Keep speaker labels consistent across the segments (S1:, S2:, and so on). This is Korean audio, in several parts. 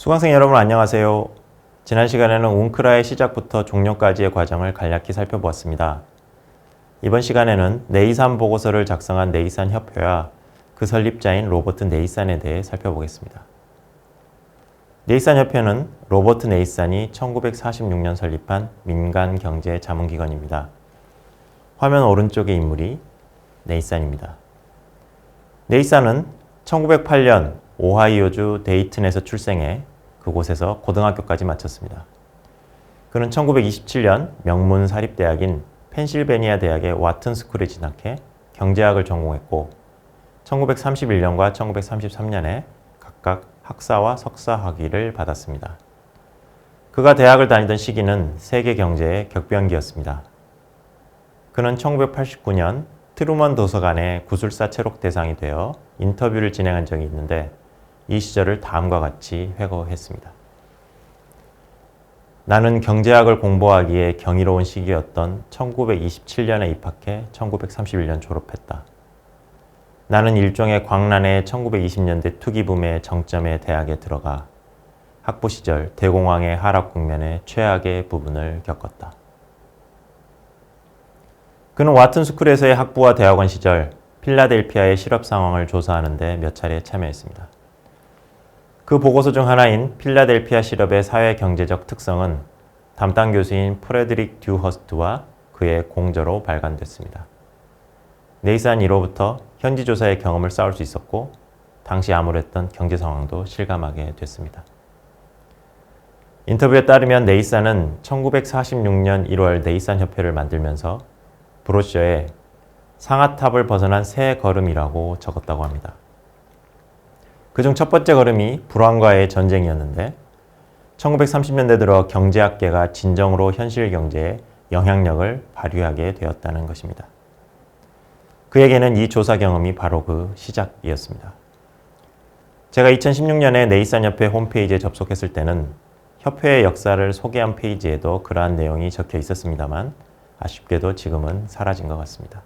S1: 수강생 여러분 안녕하세요. 지난 시간에는 웅크라의 시작부터 종료까지의 과정을 간략히 살펴보았습니다. 이번 시간에는 네이산 보고서를 작성한 네이산 협회와 그 설립자인 로버트 네이산에 대해 살펴보겠습니다. 네이산 협회는 로버트 네이산이 1946년 설립한 민간 경제 자문기관입니다. 화면 오른쪽의 인물이 네이산입니다. 네이산은 1908년 오하이오주 데이튼에서 출생해 그곳에서 고등학교까지 마쳤습니다. 그는 1927년 명문 사립대학인 펜실베니아 대학의 와튼 스쿨에 진학해 경제학을 전공했고 1931년과 1933년에 각각 학사와 석사 학위를 받았습니다. 그가 대학을 다니던 시기는 세계 경제의 격변기였습니다. 그는 1989년 트루먼 도서관의 구술사 체록 대상이 되어 인터뷰를 진행한 적이 있는데 이 시절을 다음과 같이 회고했습니다. 나는 경제학을 공부하기에 경이로운 시기였던 1927년에 입학해 1931년 졸업했다. 나는 일종의 광란의 1920년대 투기붐의 정점의 대학에 들어가 학부 시절 대공황의 하락 국면의 최악의 부분을 겪었다. 그는 와튼 스쿨에서의 학부와 대학원 시절 필라델피아의 실업 상황을 조사하는 데 몇 차례 참여했습니다. 그 보고서 중 하나인 필라델피아 실업의 사회 경제적 특성은 담당 교수인 프레드릭 듀허스트와 그의 공저로 발간됐습니다. 네이산 이로부터 현지 조사의 경험을 쌓을 수 있었고 당시 암울했던 경제 상황도 실감하게 됐습니다. 인터뷰에 따르면 네이산은 1946년 1월 네이산 협회를 만들면서 브로셔에 상아탑을 벗어난 새 걸음이라고 적었다고 합니다. 그중 첫 번째 걸음이 불황과의 전쟁이었는데 1930년대 들어 경제학계가 진정으로 현실 경제에 영향력을 발휘하게 되었다는 것입니다. 그에게는 이 조사 경험이 바로 그 시작이었습니다. 제가 2016년에 네이산 협회 홈페이지에 접속했을 때는 협회의 역사를 소개한 페이지에도 그러한 내용이 적혀 있었습니다만 아쉽게도 지금은 사라진 것 같습니다.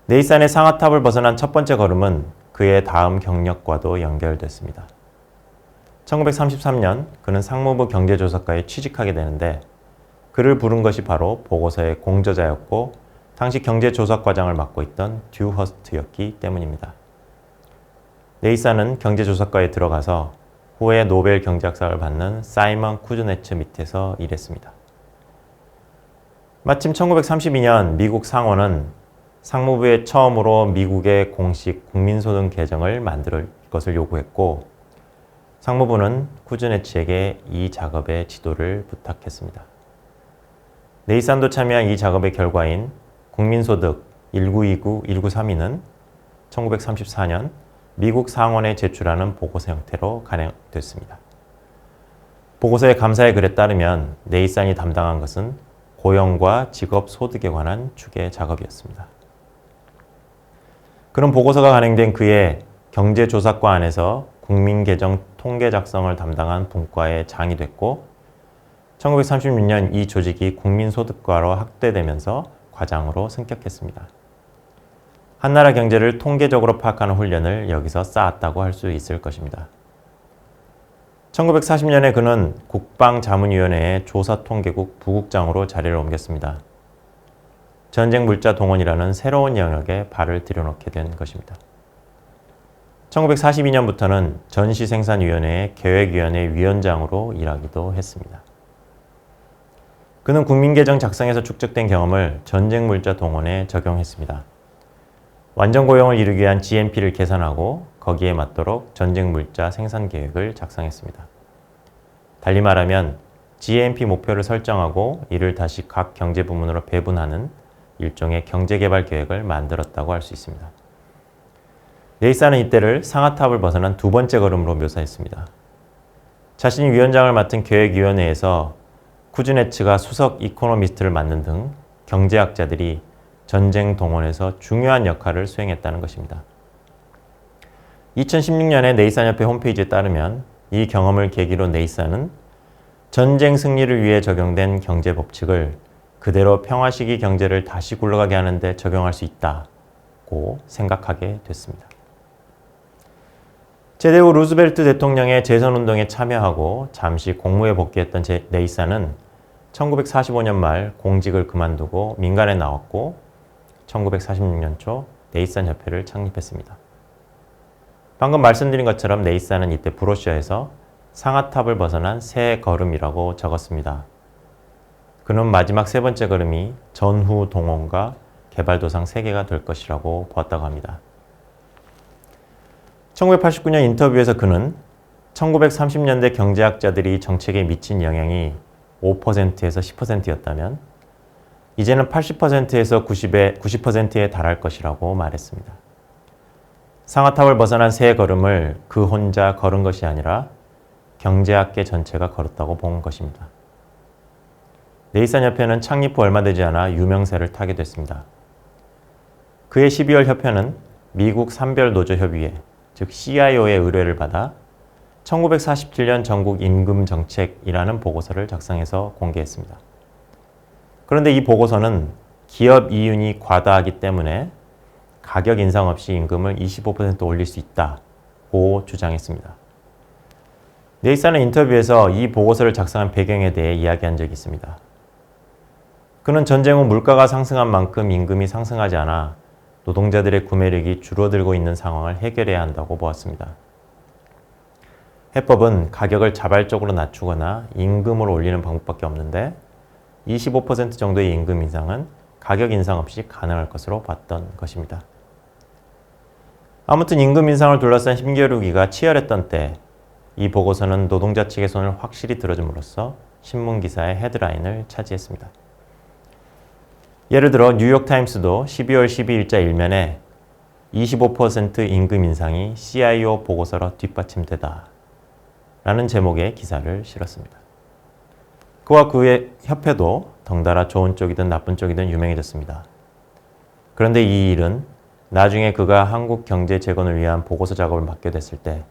S1: 네이산의 상아탑을 벗어난 첫 번째 걸음은 그의 다음 경력과도 연결됐습니다. 1933년 그는 상무부 경제조사과에 취직하게 되는데 그를 부른 것이 바로 보고서의 공저자였고 당시 경제조사과장을 맡고 있던 듀허스트였기 때문입니다. 네이산은 경제조사과에 들어가서 후에 노벨 경제학상을 받는 사이먼 쿠즈네츠 밑에서 일했습니다. 마침 1932년 미국 상원은 상무부에 처음으로 미국의 공식 국민소득 개정을 만들 것을 요구했고 상무부는 쿠즈네츠에게 이 작업의 지도를 부탁했습니다. 네이산도 참여한 이 작업의 결과인 국민소득 1929-1932는 1934년 미국 상원에 제출하는 보고서 형태로 간행됐습니다. 보고서의 감사의 글에 따르면 네이산이 담당한 것은 고용과 직업 소득에 관한 추계 작업이었습니다. 그런 보고서가 간행된 그의 경제조사과 안에서 국민계정 통계 작성을 담당한 분과의 장이 됐고 1936년 이 조직이 국민소득과로 확대되면서 과장으로 승격했습니다. 한나라 경제를 통계적으로 파악하는 훈련을 여기서 쌓았다고 할 수 있을 것입니다. 1940년에 그는 국방자문위원회의 조사통계국 부국장으로 자리를 옮겼습니다. 전쟁 물자 동원이라는 새로운 영역에 발을 들여놓게 된 것입니다. 1942년부터는 전시생산위원회의 계획위원회 위원장으로 일하기도 했습니다. 그는 국민계정 작성에서 축적된 경험을 전쟁 물자 동원에 적용했습니다. 완전 고용을 이루기 위한 GNP를 계산하고 거기에 맞도록 전쟁 물자 생산 계획을 작성했습니다. 달리 말하면 GNP 목표를 설정하고 이를 다시 각 경제 부문으로 배분하는 일종의 경제개발 계획을 만들었다고 할 수 있습니다. 네이산은 이때를 상아탑을 벗어난 두 번째 걸음으로 묘사했습니다. 자신이 위원장을 맡은 계획위원회에서 쿠즈네츠가 수석 이코노미스트를 맡는 등 경제학자들이 전쟁 동원에서 중요한 역할을 수행했다는 것입니다. 2016년에 네이산협회 홈페이지에 따르면 이 경험을 계기로 네이산은 전쟁 승리를 위해 적용된 경제 법칙을 그대로 평화 시기 경제를 다시 굴러가게 하는데 적용할 수 있다고 생각하게 됐습니다. 제대 후 루즈벨트 대통령의 재선운동에 참여하고 잠시 공무에 복귀했던 네이산은 1945년 말 공직을 그만두고 민간에 나왔고 1946년 초 네이산 협회를 창립했습니다. 방금 말씀드린 것처럼 네이산은 이때 브로셔에서 상아탑을 벗어난 새 걸음이라고 적었습니다. 그는 마지막 세 번째 걸음이 전후 동원과 개발도상 3개가 될 것이라고 보았다고 합니다. 1989년 인터뷰에서 그는 1930년대 경제학자들이 정책에 미친 영향이 5%에서 10%였다면 이제는 80%에서 90%에 달할 것이라고 말했습니다. 상아탑을 벗어난 새 걸음을 그 혼자 걸은 것이 아니라 경제학계 전체가 걸었다고 본 것입니다. 네이산 협회는 창립 후 얼마 되지 않아 유명세를 타게 됐습니다. 그해 12월 협회는 미국 산별노조협의회, 즉 CIO의 의뢰를 받아 1947년 전국 임금 정책이라는 보고서를 작성해서 공개했습니다. 그런데 이 보고서는 기업 이윤이 과다하기 때문에 가격 인상 없이 임금을 25% 올릴 수 있다고 주장했습니다. 네이산은 인터뷰에서 이 보고서를 작성한 배경에 대해 이야기한 적이 있습니다. 그는 전쟁 후 물가가 상승한 만큼 임금이 상승하지 않아 노동자들의 구매력이 줄어들고 있는 상황을 해결해야 한다고 보았습니다. 해법은 가격을 자발적으로 낮추거나 임금을 올리는 방법밖에 없는데 25% 정도의 임금 인상은 가격 인상 없이 가능할 것으로 봤던 것입니다. 아무튼 임금 인상을 둘러싼 힘겨루기가 치열했던 때 이 보고서는 노동자 측의 손을 확실히 들어줌으로써 신문기사의 헤드라인을 차지했습니다. 예를 들어 뉴욕타임스도 12월 12일자 일면에 25% 임금 인상이 CIO 보고서로 뒷받침되다 라는 제목의 기사를 실었습니다. 그와 그의 협회도 덩달아 좋은 쪽이든 나쁜 쪽이든 유명해졌습니다. 그런데 이 일은 나중에 그가 한국 경제 재건을 위한 보고서 작업을 맡게 됐을 때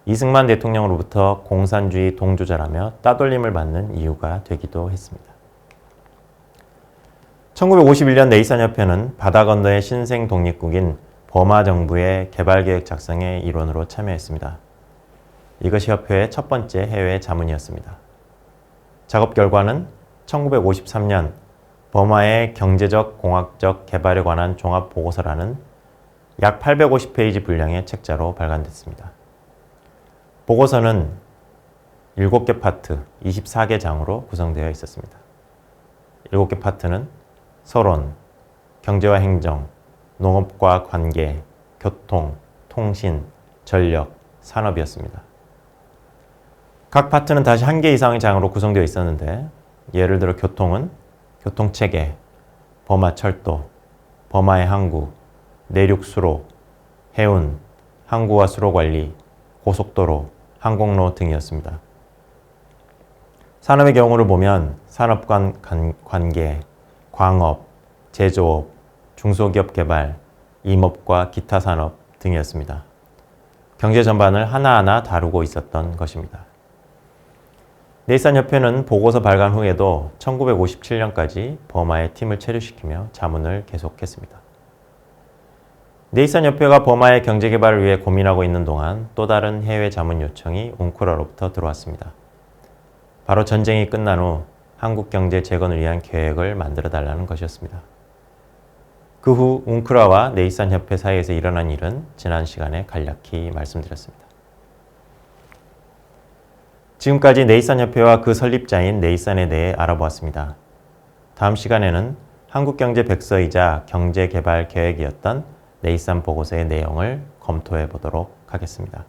S1: 이승만 대통령으로부터 공산주의 동조자라며 따돌림을 받는 이유가 되기도 했습니다. 1951년 네이산협회는 바다 건너의 신생 독립국인 버마 정부의 개발계획 작성에 일원으로 참여했습니다. 이것이 협회의 첫 번째 해외 자문이었습니다. 작업 결과는 1953년 버마의 경제적, 공학적 개발에 관한 종합보고서라는 약 850페이지 분량의 책자로 발간됐습니다. 보고서는 7개 파트, 24개 장으로 구성되어 있었습니다. 7개 파트는 서론, 경제와 행정, 농업과 관계, 교통, 통신, 전력, 산업이었습니다. 각 파트는 다시 1개 이상의 장으로 구성되어 있었는데 예를 들어 교통은 교통체계, 버마철도, 버마의 항구, 내륙수로, 해운, 항구와 수로관리, 고속도로, 항공로 등이었습니다. 산업의 경우를 보면 산업 간 관계, 광업, 제조업, 중소기업 개발, 임업과 기타 산업 등이었습니다. 경제 전반을 하나하나 다루고 있었던 것입니다. 네이산협회는 보고서 발간 후에도 1957년까지 버마의 팀을 체류시키며 자문을 계속했습니다. 네이산협회가 버마의 경제개발을 위해 고민하고 있는 동안 또 다른 해외 자문 요청이 웅크라로부터 들어왔습니다. 바로 전쟁이 끝난 후 한국 경제 재건을 위한 계획을 만들어 달라는 것이었습니다. 그 후 웅크라와 네이산협회 사이에서 일어난 일은 지난 시간에 간략히 말씀드렸습니다. 지금까지 네이산협회와 그 설립자인 네이산에 대해 알아보았습니다. 다음 시간에는 한국경제 백서이자 경제개발 계획이었던 네이산 보고서의 내용을 검토해 보도록 하겠습니다.